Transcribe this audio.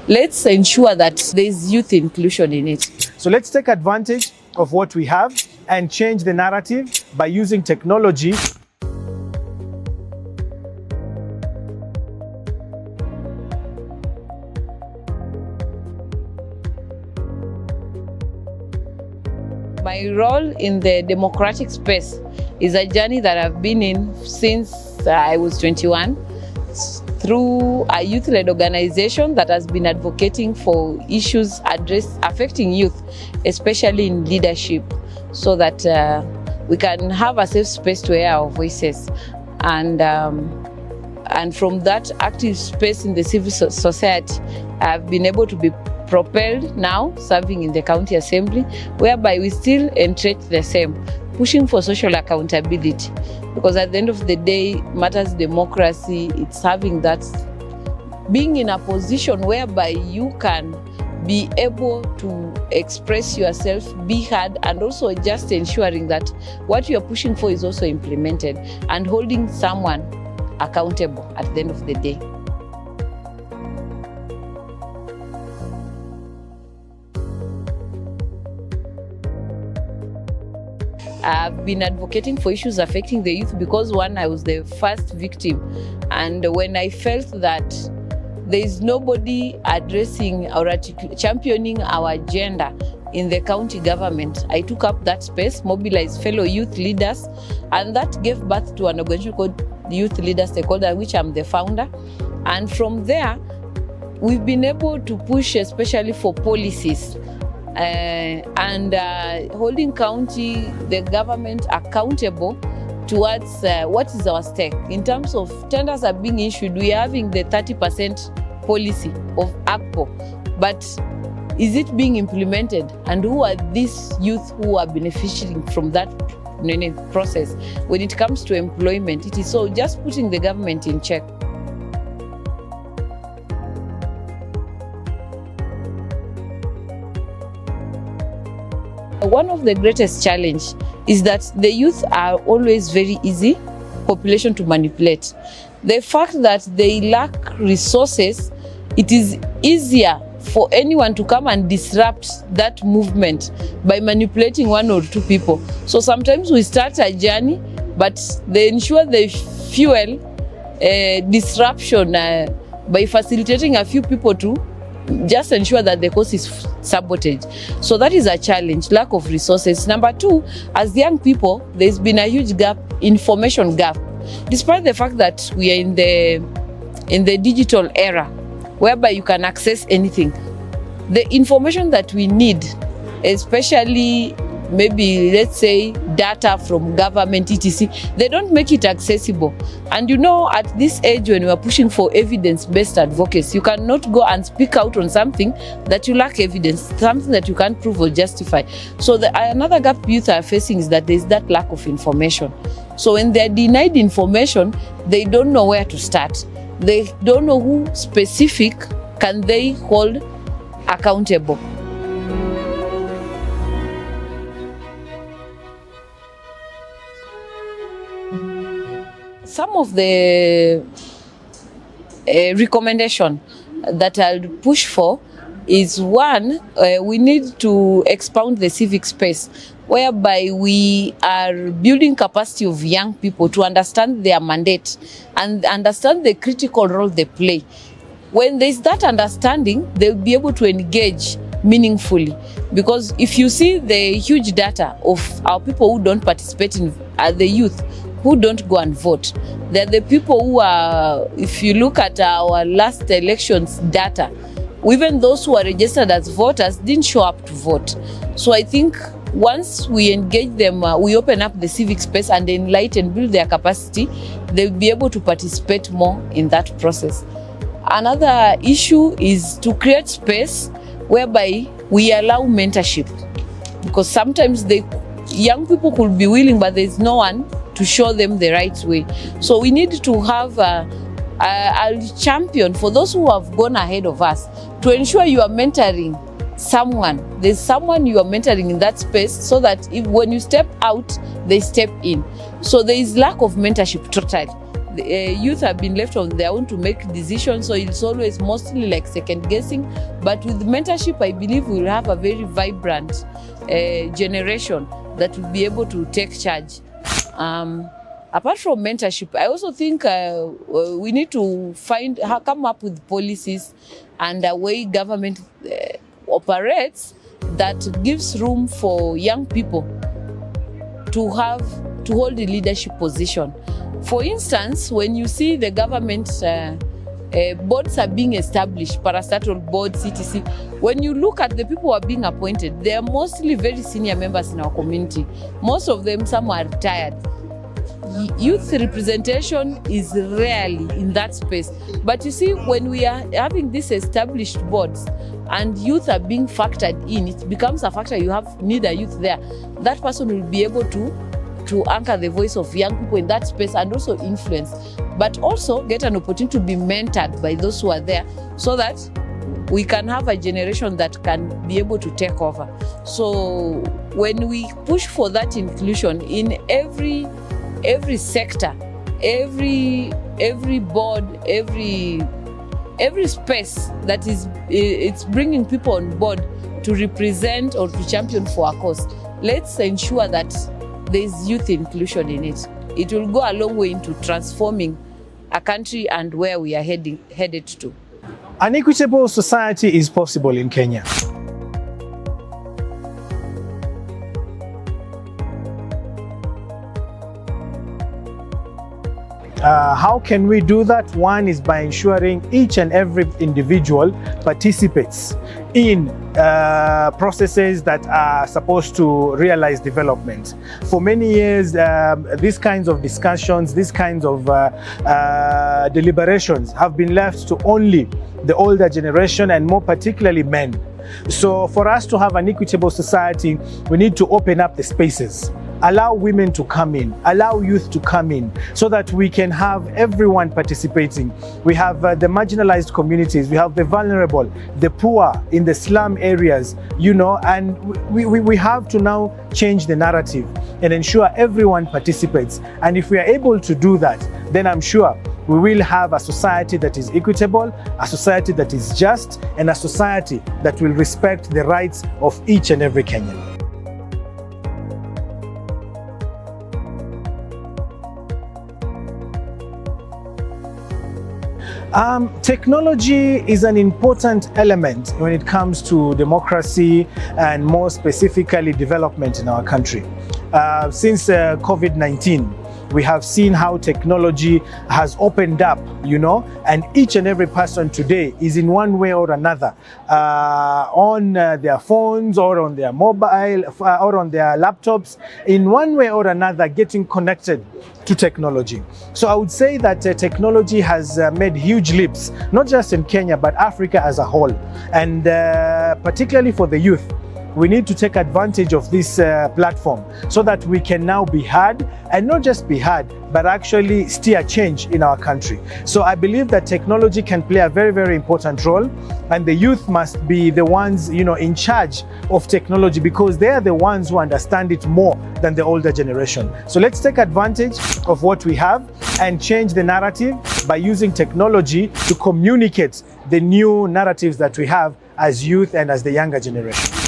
let's ensure that there's youth inclusion in it. So let's take advantage of what we have and change the narrative by using technology. My role in the democratic space is a journey that I've been in since I was 21, through a youth-led organization that has been advocating for issues affecting youth, especially in leadership, so that we can have a safe space to hear our voices. And from that active space in the civil society, I've been able to be propelled now serving in the county assembly, whereby we still entrench the same, pushing for social accountability, because at the end of the day matters democracy. It's having that, being in a position whereby you can be able to express yourself, be heard, and also just ensuring that what you're pushing for is also implemented and holding someone accountable at the end of the day. I've been advocating for issues affecting the youth because, one, I was the first victim, and when I felt that there is nobody addressing or championing our agenda in the county government, I took up that space, mobilized fellow youth leaders, and that gave birth to an organization called Youth Leaders Stakeholder, which I'm the founder. And from there, we've been able to push, especially for policies, and holding the government accountable towards what is our stake. In terms of tenders are being issued, we are having the 30% policy of ACPO, but is it being implemented? And who are these youth who are benefiting from that process? When it comes to employment, it is so just putting the government in check. One of the greatest challenges is that the youth are always very easy population to manipulate. The fact that they lack resources, it is easier for anyone to come and disrupt that movement by manipulating one or two people. So sometimes we start a journey, but they ensure they fuel disruption by facilitating a few people to just ensure that the cause is sabotage. So that is a challenge, lack of resources. Number two, as young people, there's been a huge gap, information gap. Despite the fact that we are in the digital era, whereby you can access anything, the information that we need, especially maybe, let's say, data from government, etc., they don't make it accessible. And at this age, when we are pushing for evidence-based advocacy, you cannot go and speak out on something that you lack evidence, something that you can't prove or justify. So another gap youth are facing is that there's that lack of information. So when they're denied information, they don't know where to start. They don't know who specific can they hold accountable. Some of the recommendation that I'll push for is, one, we need to expound the civic space, whereby we are building capacity of young people to understand their mandate and understand the critical role they play. When there's that understanding, they'll be able to engage meaningfully. Because if you see the huge data of our people who don't participate in the youth, who don't go and vote, they're the people who are, if you look at our last elections data, even those who are registered as voters didn't show up to vote. So I think once we engage them, we open up the civic space and enlighten, build their capacity, they'll be able to participate more in that process. Another issue is to create space whereby we allow mentorship, because sometimes young people could be willing, but there's no one to show them the right way. So we need to have a champion for those who have gone ahead of us, to ensure you are mentoring someone. There's someone you are mentoring in that space, so that when you step out, they step in. So there is lack of mentorship totally. the youth have been left on their own to make decisions, so it's always mostly like second guessing. But with mentorship, I believe we'll have a very vibrant generation that will be able to take charge. Apart from mentorship, I also think we need to come up with policies and a way government operates that gives room for young people to hold a leadership position. For instance, when you see the government boards are being established, parastatal boards, etc. When you look at the people who are being appointed, they are mostly very senior members in our community. Most of them, some are retired. Youth representation is rarely in that space. But you see, when we are having these established boards and youth are being factored in, it becomes a factor. You need a youth there. That person will be able to anchor the voice of young people in that space and also influence, but also get an opportunity to be mentored by those who are there, so that we can have a generation that can be able to take over. So when we push for that inclusion in every sector, every board, every space that it's bringing people on board to represent or to champion for our cause, let's ensure that there's youth inclusion in it. It will go a long way into transforming a country and where we are headed to. An equitable society is possible in Kenya. How can we do that? One is by ensuring each and every individual participates in processes that are supposed to realize development. For many years, these kinds of discussions, these kinds of deliberations have been left to only the older generation, and more particularly men. So for us to have an equitable society, we need to open up the spaces. Allow women to come in, allow youth to come in, so that we can have everyone participating. We have the marginalized communities, we have the vulnerable, the poor in the slum areas, and we have to now change the narrative and ensure everyone participates. And if we are able to do that, then I'm sure we will have a society that is equitable, a society that is just, and a society that will respect the rights of each and every Kenyan. Technology is an important element when it comes to democracy and more specifically development in our country. Since COVID-19, we have seen how technology has opened up, and each and every person today is in one way or another on their phones or on their mobile or on their laptops, in one way or another getting connected to technology. So I would say that technology has made huge leaps, not just in Kenya, but Africa as a whole. And particularly for the youth, we need to take advantage of this platform so that we can now be heard, and not just be heard, but actually steer change in our country. So I believe that technology can play a very, very important role, and the youth must be the ones, in charge of technology, because they are the ones who understand it more than the older generation. So let's take advantage of what we have and change the narrative by using technology to communicate the new narratives that we have as youth and as the younger generation.